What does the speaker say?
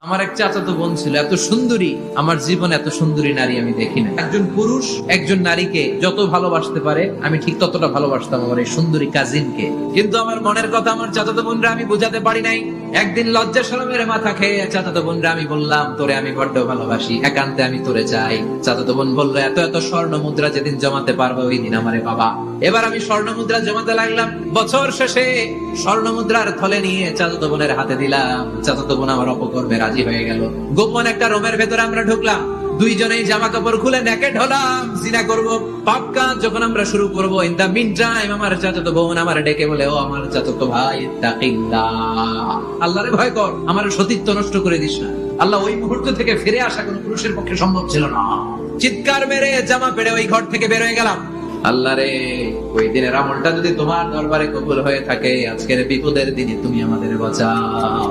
আমার এক চাচাতো বোন ছিল, এত সুন্দরী, আমার জীবনে এত সুন্দরী নারী আমি দেখি না। একজন পুরুষ একজন নারীকে যত ভালোবাসতে পারে আমি ঠিক ততটা ভালোবাসতাম আমার এই সুন্দরী কাজিনকে। কিন্তু আমার মনের কথা আমার চাচাতো বোনরা আমি বোঝাতে পারি নাই। একদিন লজ্জা শরমের মাথা খেয়ে চাচাতো বোনরা আমি বললাম, তোরে আমি বড্ড ভালোবাসি, একান্তে আমি তোরে চাই। চাচাতো বোন বললো, এত এত স্বর্ণ মুদ্রা যেদিন জমাতে পারবো ওই দিন আমারে বাবা। এবার আমি স্বর্ণ মুদ্রা জমাতে লাগলাম। বছর শেষে স্বর্ণ মুদ্রার থলে নিয়ে চাচাতো বোনের হাতে দিলাম। চাচাতো বোন আমার অপকর্মে রাজি হয়ে গেল। গোপন একটা রুমের ভেতরে আমরা ঢুকলাম, দুইজনেই জামা কাপড় খুলে নেকেড হলাম, জিনা করব। পাপ কাজ যখন আমরা শুরু করব, ইন দা মিন টাইম আমার চাচাতো বোন আমার ডেকে বলে, ও আমার চাচাতো ভাই, ইত্তাকিল্লাহ, আল্লাহরে ভয় কর, আমার সতীত্ব নষ্ট করে দিস না। আল্লাহ ওই মুহূর্ত থেকে ফিরে আসা কোন পুরুষের পক্ষে সম্ভব ছিল না। চিৎকার মেরে জামা পেড়ে ওই ঘর থেকে বের হয়ে গেলাম। আল্লাহ রে, ওই দিনের আমলটা যদি তোমার দরবারে কবুল হয়ে থাকে, আজকের বিপদের দিনে তুমি আমাদের বাঁচাও।